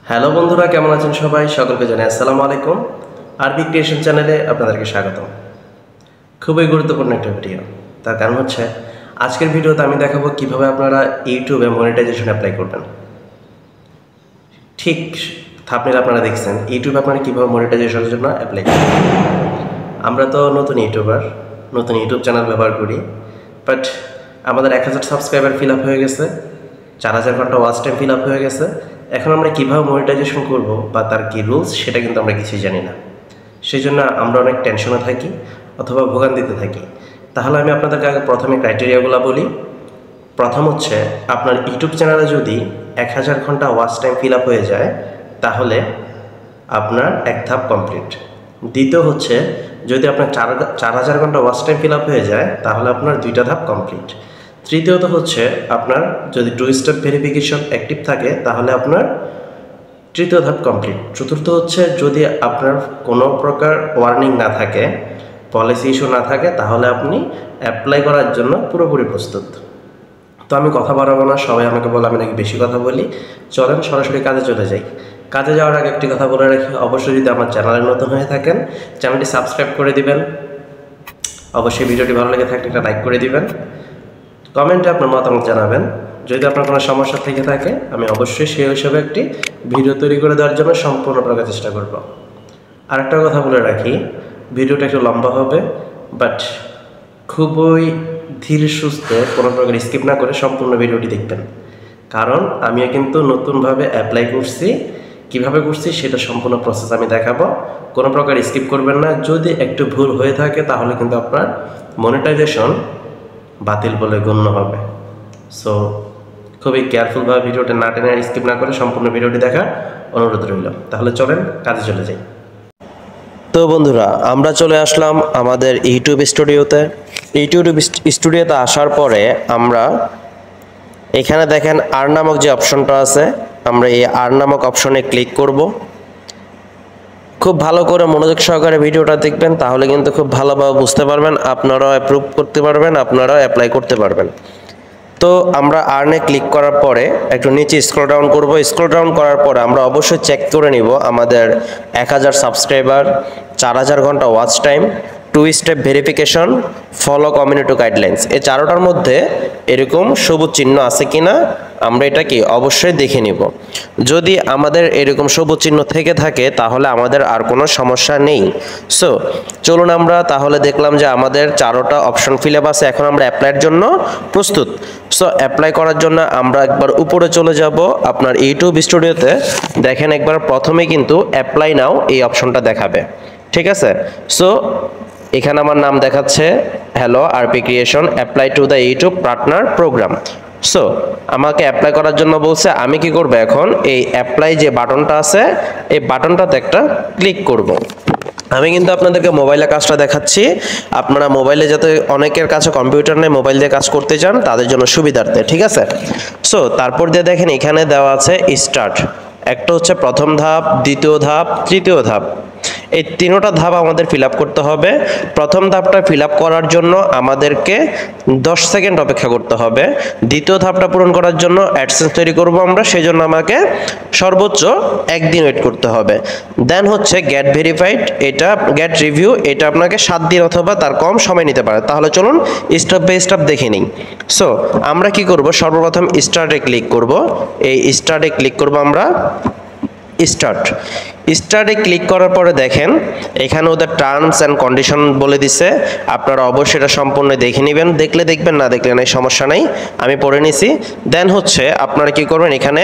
Hello বন্ধুরা, কেমন আছেন সবাই? সকলকে জানাই আসসালামু আলাইকুম। আরবি ক্রিয়েশন চ্যানেলে আপনাদেরকে স্বাগতম। খুবই গুরুত্বপূর্ণ একটা ভিডিও। তার কারণ হচ্ছে আজকের ভিডিওতে আমি দেখাবো কিভাবে আপনারা ইউটিউবে মনিটাইজেশন অ্যাপ্লাই করবেন। ঠিক থাম্বনেইলে আপনারা দেখছেন ইউটিউবে আপনারা কিভাবে মনিটাইজেশনের জন্য অ্যাপ্লাই করবেন। আমরা তো নতুন ইউটিউবার, নতুন ইউটিউব চ্যানেল ব্যবহার করি, বাট আমাদের 1000 সাবস্ক্রাইবার ফিল আপ হয়ে গেছে, 4000 ঘন্টা ওয়াচ টাইম ফিল আপ হয়ে গেছে। এখন আমরা কীভাবে মনিটাইজেশন করব বা তার কী রুলস সেটা কিন্তু আমরা কিছুই জানি না। সেই জন্য আমরা অনেক টেনশনে থাকি অথবা ভোগান্তিতে থাকি। তাহলে আমি আপনাদেরকে আগে প্রথমে ক্রাইটেরিয়াগুলো বলি। প্রথম হচ্ছে আপনার ইউটিউব চ্যানেলে যদি 1000 ঘন্টা ওয়াচ টাইম ফিল আপ হয়ে যায় তাহলে আপনার এক ধাপ কমপ্লিট। দ্বিতীয় হচ্ছে যদি আপনার 4000 ঘন্টা ওয়াচ টাইম ফিল আপ হয়ে যায় তাহলে আপনার 2টা ধাপ কমপ্লিট। তৃতীয়ত হচ্ছে আপনার যদি 2 স্টেপ ভেরিফিকেশন অ্যাক্টিভ থাকে তাহলে আপনার 3য় ধাপ কমপ্লিট। চতুর্থ হচ্ছে যদি আপনার কোনো প্রকার ওয়ার্নিং না থাকে, পলিসি ইস্যু না থাকে, তাহলে আপনি অ্যাপ্লাই করার জন্য পুরোপুরি প্রস্তুত। তো আমি কথা বাড়াবো না, সবাই আমাকে বলে আমি নাকি বেশি কথা বলি। চলেন সরাসরি কাজে চলে যাই। কাজে যাওয়ার আগে একটি কথা বলে রাখি, অবশ্যই যদি আমার চ্যানেলে নতুন হয়ে থাকেন চ্যানেলটি সাবস্ক্রাইব করে দিবেন। অবশ্যই ভিডিওটি ভালো লেগে থাকলে একটা লাইক করে দিবেন। কমেন্টে আপনার মতামত জানাবেন। যদি আপনার কোনো সমস্যা থেকে থাকে আমি অবশ্যই সেই হিসেবে একটি ভিডিও তৈরি করে দেওয়ার জন্য সম্পূর্ণ প্রকার চেষ্টা করব। আরেকটা কথা বলে রাখি, ভিডিওটা একটু লম্বা হবে, বাট খুবই ধীর সুস্থে কোনো প্রকার স্কিপ না করে সম্পূর্ণ ভিডিওটি দেখবেন। কারণ আমিও কিন্তু নতুনভাবে অ্যাপ্লাই করছি, কিভাবে করছি সেটা সম্পূর্ণ প্রসেস আমি দেখাবো। কোনো প্রকার স্কিপ করবেন না। যদি একটু ভুল হয়ে থাকে তাহলে কিন্তু আপনার মনিটাইজেশন বাতিল বলে গণ্য হবে। সো খুবই কেয়ারফুলভাবে ভিডিওটা না টেনে স্কিপ না করে সম্পূর্ণ ভিডিওটি দেখার অনুরোধ রইল। তাহলে চলেন কাজে চলে যাই। তো বন্ধুরা, আমরা চলে আসলাম আমাদের ইউটিউব স্টুডিওতে। ইউটিউব স্টুডিওতে আসার পরে আমরা এখানে দেখেন আর নামক যে অপশনটা আছে, আমরা এই আর নামক অপশনে ক্লিক করব। খুব ভালো করে মনোযোগ সহকারে ভিডিওটা দেখবেন, তাহলে কিন্তু খুব ভালোভাবে বুঝতে পারবেন, আপনারাও অ্যাপ্রুভ করতে পারবেন, আপনারাও অ্যাপ্লাই করতে পারবেন। তো আমরা আর্নে ক্লিক করার পরে একটু নিচে স্ক্রল ডাউন করব। স্ক্রল ডাউন করার পরে আমরা অবশ্যই চেক করে নিব আমাদের 1000 সাবস্ক্রাইবার, 4000 ঘন্টা watch time, 2 step verification, follow community guidelines, এই চারোটার মধ্যে এরকম সবুজ চিহ্ন আছে কিনা আমরা এটা কি অবশ্যই দেখে নিব। যদি আমাদের এরকম সবুজ চিহ্ন থেকে থাকে তাহলে আমাদের আর কোনো সমস্যা নেই। সো চলুন আমরা তাহলে দেখলাম যে আমাদের চারোটা অপশন ফিল আপ আছে, এখন আমরা অ্যাপ্লাইয়ের জন্য প্রস্তুত। সো অ্যাপ্লাই করার জন্য আমরা একবার উপরে চলে যাব আপনার ইউটিউব স্টুডিওতে। দেখেন একবার প্রথমে কিন্তু অ্যাপ্লাই নাও এই অপশনটা দেখাবে, ঠিক আছে? সো এখানে আমার নাম দেখাচ্ছে hello RP Creation, apply to the YouTube partner program. So আমাকে অ্যাপ্লাই করার জন্য বলছে, আমি কি করব এখন এই অ্যাপ্লাই যে বাটনটা আছে এই বাটনটাতে একটা ক্লিক করব। আমি কিন্তু আপনাদেরকে মোবাইলে কাজটা দেখাচ্ছি, আপনারা মোবাইলে যাতে অনেকের কাছে কম্পিউটার নেই মোবাইল দিয়ে কাজ করতে চান তাদের জন্য সুবিধার্থে, ঠিক আছে? সো তারপর দিয়ে দেখেন এখানে দেওয়া আছে স্টার্ট। একটা হচ্ছে প্রথম ধাপ, দ্বিতীয় ধাপ, তৃতীয় ধাপ, এই তিনটা ধাপ আমাদের ফিল আপ করতে হবে। প্রথম ধাপটা ফিল আপ করার জন্য আমাদেরকে 10 সেকেন্ড অপেক্ষা করতে হবে। দ্বিতীয় ধাপটা পূরণ করার জন্য অ্যাডসেন্স তৈরি করব আমরা, সেই জন্য আমাকে সর্বোচ্চ 1 দিন ওয়েট করতে হবে। দেন হচ্ছে গেট ভেরিফাইড, এটা গেট রিভিউ, এটা আপনাকে 7 দিন অথবা তার কম সময় নিতে পারে। তাহলে চলুন স্টেপ বাই স্টেপ দেখে নিই। সো আমরা কি করব, সর্বপ্রথম স্টার্টে ক্লিক করব। এই স্টার্টে ক্লিক করব আমরা, স্টার্টে ক্লিক করার পরে দেখেন এখানে ওদের টার্মস অ্যান্ড কন্ডিশন বলে দিছে, আপনারা অবশ্যই এটা সম্পূর্ণ দেখে নেবেন, দেখলে দেখবেন না দেখলে নাই, সমস্যা নাই, আমি পড়ে নিছি। দেন হচ্ছে আপনারা কি করবেন, এখানে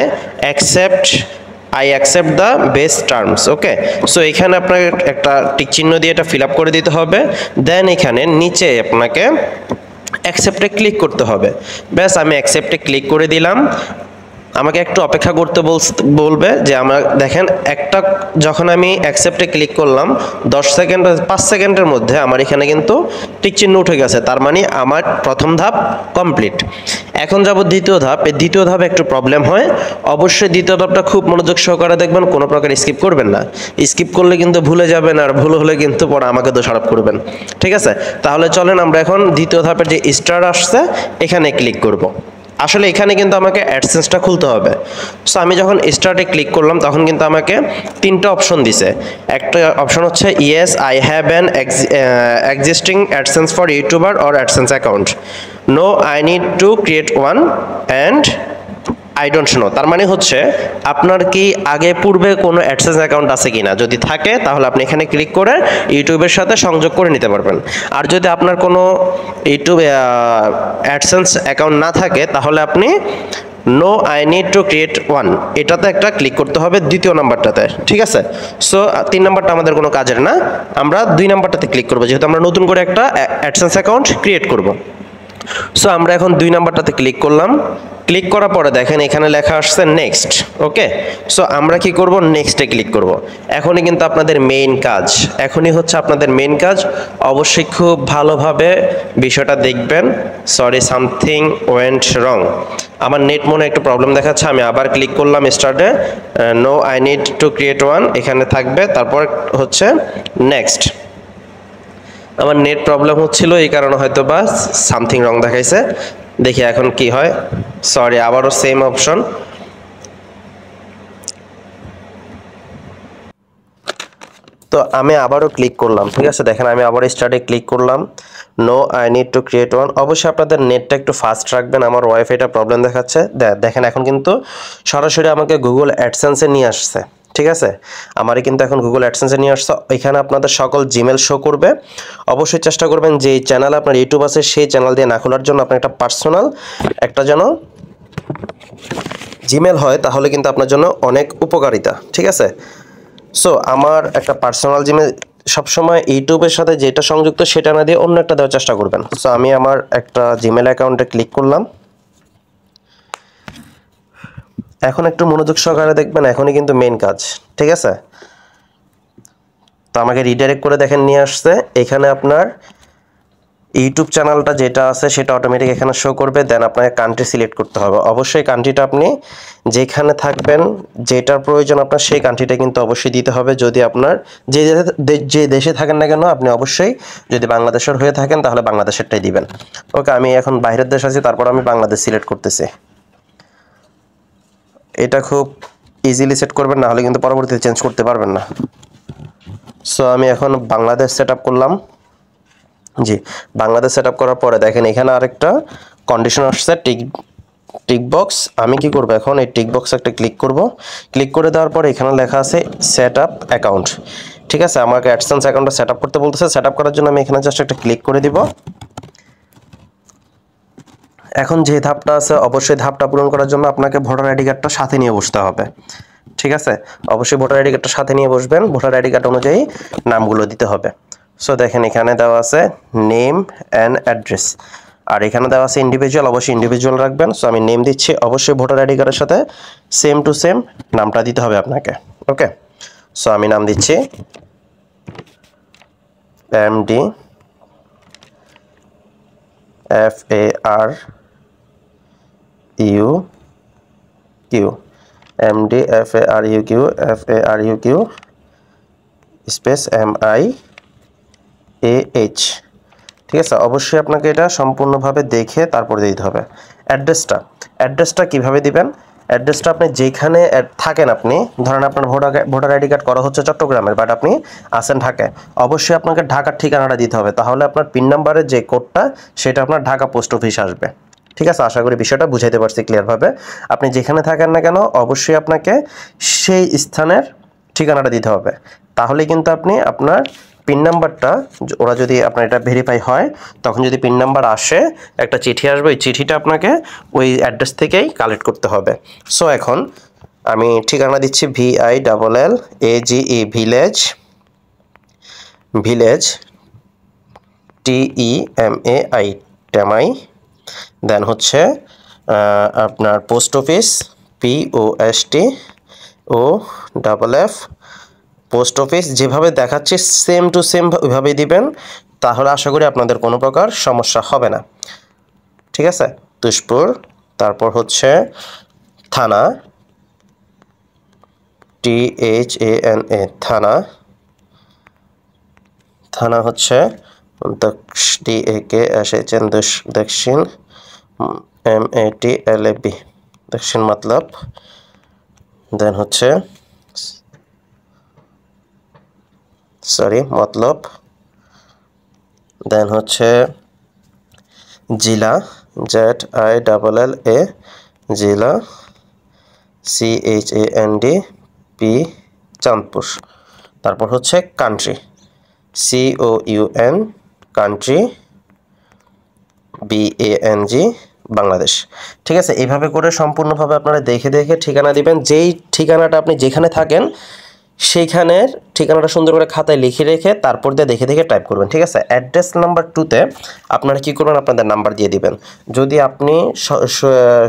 I accept the best terms, okay. So এখানে আপনাকে একটা টিক চিহ্ন দিয়ে এটা ফিল আপ করে দিতে হবে। দেন এখানে নিচে আপনাকে অ্যাকসেপ্টে ক্লিক করতে হবে। ব্যাস আমি অ্যাকসেপ্টে ক্লিক করে দিলাম। আমাকে একটু অপেক্ষা করতে বলবে যে আমরা দেখেন একটা যখন আমি অ্যাকসেপ্টে ক্লিক করলাম 10 সেকেন্ড 5 সেকেন্ডের মধ্যে আমার এখানে কিন্তু টিক চিহ্ন উঠে গেছে, তার মানে আমার প্রথম ধাপ কমপ্লিট। এখন যাব দ্বিতীয় ধাপ। এই দ্বিতীয় ধাপে একটু প্রবলেম হয়, অবশ্যই দ্বিতীয় ধাপটা খুব মনোযোগ সহকারে দেখবেন, কোনো প্রকার স্কিপ করবেন না। স্কিপ করলে কিন্তু ভুলে যাবেন, আর ভুল হলে কিন্তু পরে আমাকে দোষারোপ করবেন, ঠিক আছে? তাহলে চলেন আমরা এখন দ্বিতীয় ধাপের যে স্টার আসছে এখানে ক্লিক করব। আসলে এখানে কিন্তু আমাকে অ্যাডসেন্সটা খুলতে হবে। সো আমি যখন স্টার্টে ক্লিক করলাম তখন কিন্তু আমাকে তিনটা অপশন দিছে। একটা অপশন হচ্ছে yes I have an existing AdSense for YouTuber or AdSense account, no I need to create one and I don't know. তার মানে হচ্ছে আপনার কি আগে পূর্বে কোনো অ্যাডসেন্স অ্যাকাউন্ট আছে কিনা, যদি থাকে তাহলে আপনি এখানে ক্লিক করে ইউটিউবের সাথে সংযোগ করে নিতে পারবেন। আর যদি আপনার কোনো ইউটিউব অ্যাডসেন্স অ্যাকাউন্ট না থাকে তাহলে আপনি no I need to create one এটাতে একটা ক্লিক করতে হবে, দ্বিতীয় নাম্বারটাতে। ঠিক আছে, সো 3 নাম্বারটা আমাদের কোনো কাজের না, আমরা 2 নাম্বারটাতে ক্লিক করবো যেহেতু আমরা নতুন করে একটা অ্যাডসেন্স অ্যাকাউন্ট ক্রিয়েট করব। সো আমরা এখন 2 নাম্বারটাতে ক্লিক করলাম। ক্লিক করার পরে দেখেন এখানে লেখা আসছে নেক্সট। ওকে, সো আমরা কি করব, নেক্সটে ক্লিক করব। এখনই কিন্তু আপনাদের মেইন কাজ, এখনই হচ্ছে আপনাদের মেইন কাজ। অবশ্যই খুব ভালোভাবে বিষয়টা দেখবেন। সরি, সামথিং ওয়েন্ট রং। আমার নেট মনে একটু প্রবলেম দেখাচ্ছে, আমি আবার ক্লিক করলাম স্টার্টে, no I need to create one এখানে থাকবে, তারপর হচ্ছে নেক্সট। আমার নেট প্রবলেম হচ্ছিল এই কারণে হয়তো বা সামথিং রং দেখাইছে। দেখি এখন কি হয়। সরি, আবারও সেম অপশন। তো আমি আবারও ক্লিক করলাম। ঠিক আছে, দেখেন আমি আবার স্টার্টে ক্লিক করলাম, no I need to create one. অবশ্যই আপনাদের নেটটা একটু ফাস্ট রাখবেন, আমার ওয়াইফাইটা প্রবলেম দেখাচ্ছে। দেখেন এখন কিন্তু সরাসরি আমাকে গুগল অ্যাডসেন্সে নিয়ে আসছে। ঠিক আছে, আমারই কিন্তু এখন গুগল অ্যাডসেন্সে নিয়ে আসছে। এখানে আপনাদের সকল জিমেল শো করবে। অবশ্যই চেষ্টা করবেন যে চ্যানেল আপনার ইউটিউব আছে সেই চ্যানেল দিয়ে না খোলার জন্য আপনার একটা পার্সোনাল একটা যেন জিমেল হয়, তাহলে কিন্তু আপনার জন্য অনেক উপকারিতা। ঠিক আছে, সো আমার একটা পার্সোনাল জিমেল সবসময় ইউটিউবের সাথে যেটা সংযুক্ত সেটা না দিয়ে অন্য একটা দেওয়ার চেষ্টা করবেন। সো আমি আমার একটা জিমেল অ্যাকাউন্টে ক্লিক করলাম। এখন একটু মনোযোগ সহকারে দেখবেন, এখনই কিন্তু মেন কাজ। ঠিক আছে, তো আমাকে রিডাইরেক্ট করে দেখেন নিয়ে আসছে। এখানে আপনার ইউটিউব চ্যানেলটা যেটা আছে সেটা অটোমেটিক এখানে শো করবে। দেন আপনাকে কান্ট্রি সিলেক্ট করতে হবে। অবশ্যই কান্ট্রিটা আপনি যেখানে থাকবেন, যেটার প্রয়োজন আপনার সেই কান্ট্রিটা কিন্তু অবশ্যই দিতে হবে। যদি আপনার যে দেশে থাকেন না কেন, আপনি অবশ্যই যদি বাংলাদেশের হয়ে থাকেন তাহলে বাংলাদেশেরটাই দিবেন। ওকে, আমি এখন বাইরের দেশ আছি, তারপর আমি বাংলাদেশ সিলেক্ট করতেছি। এটা খুব ইজিলি সেট করবেন, না হলে কিন্তু পরবর্তীতে চেঞ্জ করতে পারবেন না। সো আমি এখন বাংলাদেশ সেট আপ করলাম। জি, বাংলাদেশ সেট আপ করার পরে দেখেন এখানে আরেকটা কন্ডিশন আসছে, টিক বক্স। আমি কি করব, এখন এই টিক বক্স একটা ক্লিক করব। ক্লিক করে দেওয়ার পরে এখানে লেখা আছে সেট আপ অ্যাকাউন্ট। ঠিক আছে, আমাকে অ্যাডসেন্স অ্যাকাউন্টটা সেট আপ করতে বলতেছে। সেট আপ করার জন্য আমি এখানে জাস্ট একটা ক্লিক করে দিব। এখন যে ধাপটা আছে, অবশ্যই ধাপটা পূরণ করার জন্য আপনাকে ভোটার আইডি কার্ডটা সাথে নিয়ে বসতে হবে। ঠিক আছে, অবশ্যই ভোটার আইডি কার্ডটা সাথে নিয়ে বসবেন। ভোটার আইডি কার্ড অনুযায়ী নামগুলো দিতে হবে। সো দেখেন এখানে দেওয়া আছে নেম অ্যান্ড অ্যাড্রেস, আর এখানে দেওয়া আছে ইন্ডিভিজুয়াল, অবশ্যই ইন্ডিভিজুয়াল রাখবেন। সো আমি নেম দিচ্ছি, অবশ্যই ভোটার আইডি কার্ডের সাথে সেম টু সেম নামটা দিতে হবে আপনাকে। ওকে, সো আমি নাম দিচ্ছি MD FARUQ MD FARUQ space MIAH। ঠিক আছে, অবশ্যই আপনাকে এটা সম্পূর্ণভাবে দেখে তারপর দিতে হবে। অ্যাড্রেসটা কিভাবে দিবেন, অ্যাড্রেসটা আপনি যেখানে থাকেন, আপনি ধরেন আপনার ভোটার আইডি কার্ড করা হচ্ছে চট্টগ্রামের, বাট আপনি আছেন ঢাকায়, অবশ্যই আপনাকে ঢাকার ঠিকানাটা দিতে হবে। তাহলে আপনার পিন নাম্বারের যে কোডটা সেটা আপনার ঢাকা পোস্ট অফিস আসবে। ঠিক আছে, আশা করি বিষয়টা বুঝাইতে পারছি ক্লিয়ারভাবে। আপনি যেখানে থাকেন না কেন অবশ্যই আপনাকে সেই স্থানের ঠিকানাটা দিতে হবে। তাহলে কিন্তু আপনি আপনার পিন নাম্বারটা, ওরা যদি আপনার এটা ভেরিফাই হয়, তখন যদি পিন নাম্বার আসে একটা চিঠি আসবে, ওই চিঠিটা আপনাকে ওই অ্যাড্রেস থেকেই কালেক্ট করতে হবে। সো এখন আমি ঠিকানা দিচ্ছি VILLAGE ভিলেজ TEMAI টেমাই। দেন হচ্ছে আপনার post office POSTOFF post office. যেভাবে দেখাচ্ছে সেম টু সেম ওইভাবেই দিবেন, তাহলে আশা করি আপনাদের কোনো প্রকার সমস্যা হবে না। ঠিক আছে, তুষপুর। তারপর হচ্ছে থানা THANA থানা হচ্ছে দক্ষিণ MATLAB দেখছেন মতলব। দেন হচ্ছে মতলব। দেন হচ্ছে জিলা, ZILLA, জিলা, CHANDP, চাঁদপুর। তারপর হচ্ছে country, COUN, country, BANG, Bangladesh. ঠিক আছে, এইভাবে করে সম্পূর্ণভাবে আপনারা দেখে দেখে ঠিকানা দিবেন। যেই ঠিকানাটা আপনি যেখানে থাকেন সেইখানের ঠিকানাটা সুন্দর করে খাতায় লিখে রেখে তারপর দিয়ে দেখে দেখে টাইপ করবেন। ঠিক আছে, অ্যাড্রেস নাম্বার 2তে আপনারা কী করবেন, আপনাদের নাম্বার দিয়ে দিবেন। যদি আপনি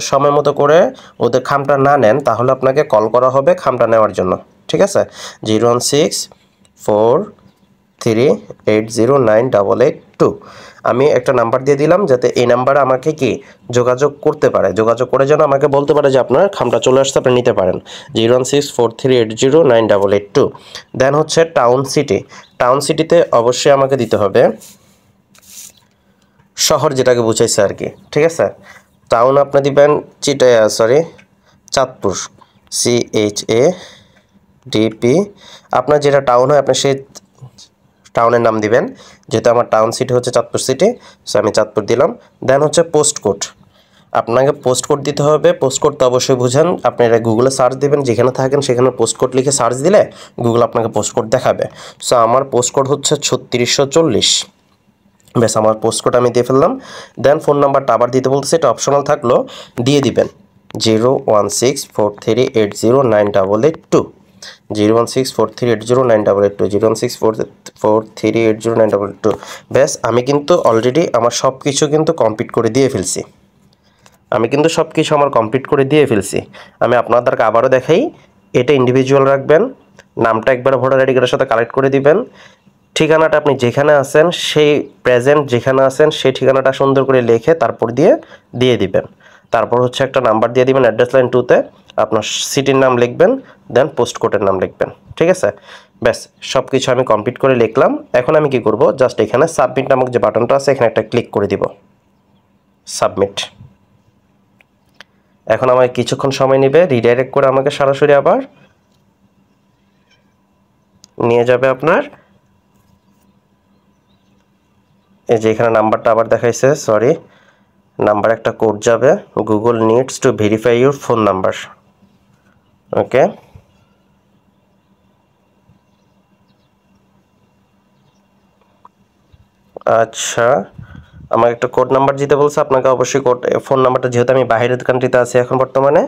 সময় মতো করে ওদের খামটা না নেন তাহলে আপনাকে কল করা হবে খামটা নেওয়ার জন্য। ঠিক আছে, 01643809882। আমি একটা নাম্বার দিয়ে দিলাম যাতে এই নাম্বারে আমাকে কি যোগাযোগ করতে পারে, যোগাযোগ করে যেন আমাকে বলতে পারে যে আপনার খামটা চলে আসছে, আপনি নিতে পারেন। 01643809882। দেন হচ্ছে টাউন সিটি। টাউন সিটিতে অবশ্যই আমাকে দিতে হবে শহর, যেটাকে বুঝাইছে আর কি। ঠিক আছে, টাউন আপনি দিবেন চাঁদপুর, CHADP। আপনার যেটা টাউন হয় আপনি সেই টাউনের নাম দিবেন। যেহেতু আমার টাউন সিটি হচ্ছে চাঁদপুর সিটি, সো আমি চাঁদপুর দিলাম। দেন হচ্ছে পোস্ট কোড, আপনাকে পোস্ট কোড দিতে হবে। পোস্ট কোড তো অবশ্যই বুঝেন, আপনি এটা গুগলে সার্চ দেবেন, যেখানে থাকেন সেখানে পোস্ট কোড লিখে সার্চ দিলে গুগল আপনাকে পোস্ট কোড দেখাবে। সো আমার পোস্ট কোড হচ্ছে 3640। বেশ, আমার পোস্ট কোড আমি দিয়ে ফেললাম। দেন ফোন নাম্বারটা আবার দিতে বলতেছে, এটা অপশনাল থাকলো, দিয়ে দিবেন 01643809882, 01643809882, 01643809882। ব্যাস, আমি কিন্তু অলরেডি আমার সব কিছু কিন্তু কমপ্লিট করে দিয়ে ফেলছি। আমি আপনাদেরকে আবারও দেখাই। এটা ইন্ডিভিজুয়াল রাখবেন, নামটা একবার ভোটার আইডি কার্ডের সাথে কালেক্ট করে দিবেন। ঠিকানাটা আপনি যেখানে আছেন সেই প্রেজেন্ট যেখানে আছেন সেই ঠিকানাটা সুন্দর করে লিখে তারপর দিয়ে দিবেন। তারপর হচ্ছে একটা নাম্বার দিয়ে দিবেন অ্যাড্রেস লাইন 2তে, আপনার সিটির নাম লিখবেন, দেন পোস্ট কোডের নাম লিখবেন। ঠিক আছে, ব্যাস সব কিছু আমি কমপ্লিট করে লিখলাম। এখন আমি কি করব, জাস্ট এখানে সাবমিট নামক যে বাটনটা আছে এখানে একটা ক্লিক করে দিব, সাবমিট। এখন আমাকে কিছুক্ষণ সময় নেবে, রিডাইরেক্ট করে আমাকে সরাসরি আবার নিয়ে যাবে আপনার এই যে এখানে নাম্বারটা আবার দেখাইছে, নাম্বার একটা কোড যাবে, Google needs to verify your phone number. Okay, আচ্ছা, আমাকে একটা কোড নাম্বার দিতে বলছে। আপনাকে অবশ্যই ফোন নাম্বারটা, যেহেতু আমি বাইরের কান্ট্রিতে আছি এখন বর্তমানে,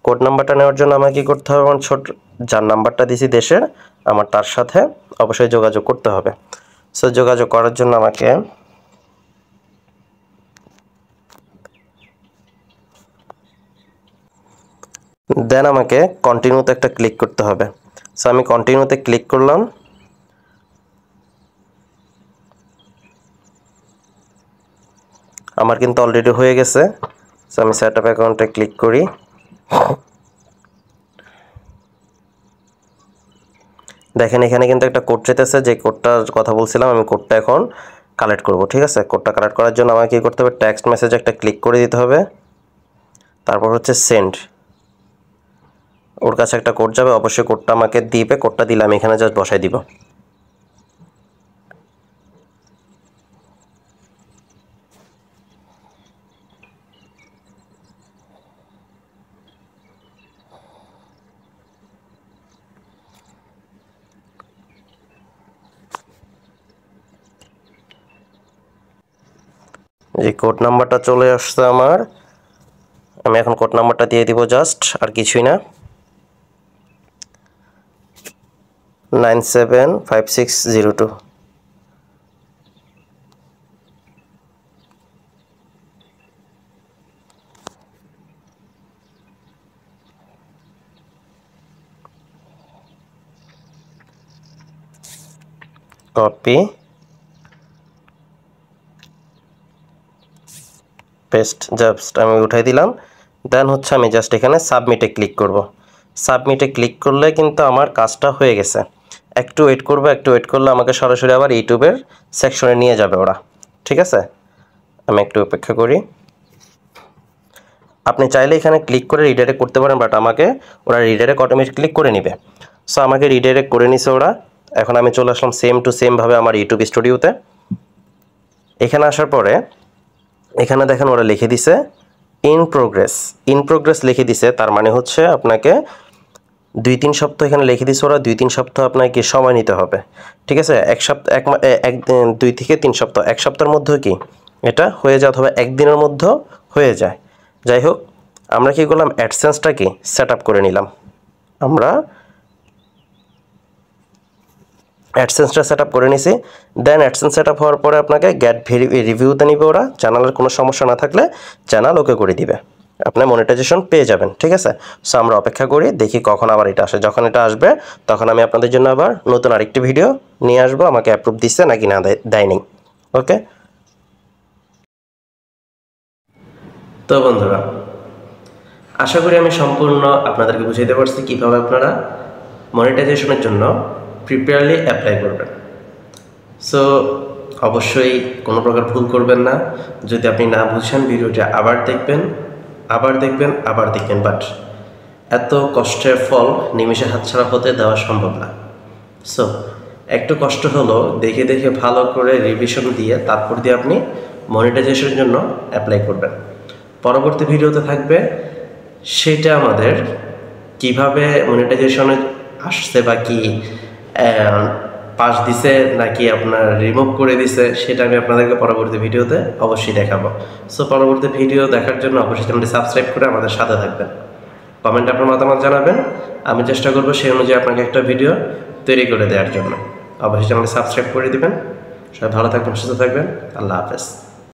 কোড নাম্বারটা নেওয়ার জন্য আমাকে কী করতে হবে, আমার যার নাম্বারটা দিছি দেশের, আমার তার সাথে অবশ্যই যোগাযোগ করতে হবে। সো যোগাযোগ করার জন্য আমাকে দেন আমাকে কন্টিনিউতে একটা ক্লিক করতে হবে। সো আমি কন্টিনিউতে ক্লিক করলাম। আমার কিন্তু অলরেডি হয়ে গেছে। সো আমি সেট আপ অ্যাকাউন্টে ক্লিক করি। দেখেন এখানে কিন্তু একটা কোড চাইতেছে, যে কোডটার কথা বলছিলাম আমি কোডটা এখন কালেক্ট করব। ঠিক আছে, কোডটা কালেক্ট করার জন্য আমাকে কী করতে হবে, টেক্সট মেসেজ একটা ক্লিক করে দিতে হবে। তারপর হচ্ছে সেন্ড, ওর কাছে একটা কোড যাবে, অবশ্যই কোডটা আমাকে দিবে। কোডটা দিলে আমি এখানে জাস্ট বসাই দিব। যে কোড নাম্বারটা চলে আসছে আমার, আমি এখন কোড নাম্বারটা দিয়ে দিব, জাস্ট আর কিছুই না, 975602। কপি পেস্ট, জাস্ট আমি উঠাই দিলাম। দেন হচ্ছে আমি জাস্ট এখানে সাবমিটে ক্লিক করব। সাবমিটে ক্লিক করলে কিন্তু আমার কাজটা হয়ে গেছে। একটু ওয়েট করব, একটু ওয়েট করলে আমাকে সরাসরি আবার ইউটিউবের সেকশনে নিয়ে যাবে ওরা। ঠিক আছে, আমি একটু অপেক্ষা করি। আপনি চাইলে এখানে ক্লিক করে রিডাইরেক্ট করতে পারেন, বাট আমাকে ওরা রিডাইরেক্ট অটোমেটিক্যালি করে নেবে। সো আমাকে রিডাইরেক্ট করে নিছে ওরা। এখন আমি চলে আসলাম সেম টু সেম ভাবে আমার ইউটিউব স্টুডিওতে। এখানে আসার পরে এখানে দেখেন ওরা লিখে দিছে ইন প্রোগ্রেস লিখে দিছে। তার মানে হচ্ছে আপনাকে 2-3 সপ্তাহ এখানে লিখে দিছে ওরা, 2-3 সপ্তাহ আপনাকে সময় নিতে হবে। ঠিক আছে, 1 সপ্তাহ 2 থেকে 3 সপ্তাহ, 1 সপ্তাহের মধ্যে কি এটা হয়ে যায়, অথবা 1 দিনের মধ্যে হয়ে যায়। যাই হোক, আমরা কি করলাম, অ্যাডসেন্সটা কি সেট আপ করে নিলাম। আমরা অ্যাডসেন্সটা সেট আপ করে নিছি। দেন অ্যাডসেন্স সেট আপ হওয়ার পরে আপনাকে গেট রিভিউতে নিবে ওরা। চ্যানেলের কোনো সমস্যা না থাকলে চ্যানেল ওকে করে দিবে, আপনি মনিটাইজেশন পেয়ে যাবেন। ঠিক আছে, সো আমরা অপেক্ষা করি, দেখি কখন আবার এটা আসে। যখন এটা আসবে তখন আমি আপনাদের জন্য আবার নতুন আরেকটি ভিডিও নিয়ে আসবো, আমাকে অ্যাপ্রুভ দিচ্ছে নাকি না দেয়নি। ওকে, তো বন্ধুরা আশা করি আমি সম্পূর্ণ আপনাদেরকে বুঝাইতে পারছি কীভাবে আপনারা মনিটাইজেশনের জন্য প্রিপেয়ারলি অ্যাপ্লাই করবেন। সো অবশ্যই কোনো প্রকার ভুল করবেন না। যদি আপনি না বুঝেন, ভিডিওটি আবার দেখবেন, বাট এত কষ্টের ফল নিমেষে হাতছাড়া হতে দেওয়া সম্ভব না। সো একটু কষ্ট হলো, দেখে দেখে ভালো করে রিভিশন দিয়ে তারপর দিয়ে আপনি মনিটাইজেশনের জন্য অ্যাপ্লাই করবেন। পরবর্তী ভিডিওতে থাকবে সেটা আমাদের কিভাবে মনিটাইজেশনে আসছে বা কি পাস দিছে নাকি আপনার রিমুভ করে দিছে, সেটা আমি আপনাদেরকে পরবর্তী ভিডিওতে অবশ্যই দেখাবো। সো পরবর্তী ভিডিও দেখার জন্য অবশ্যই চ্যানেলটি সাবস্ক্রাইব করে আমাদের সাথে থাকবেন। কমেন্টে আপনার মতামত জানাবেন, আমি চেষ্টা করবো সেই অনুযায়ী আপনাকে একটা ভিডিও তৈরি করে দেওয়ার জন্য। অবশ্যই চ্যানেলটি সাবস্ক্রাইব করে দিবেন। সবাই ভালো থাকবেন, সুস্থ থাকবেন। আল্লাহ হাফেজ।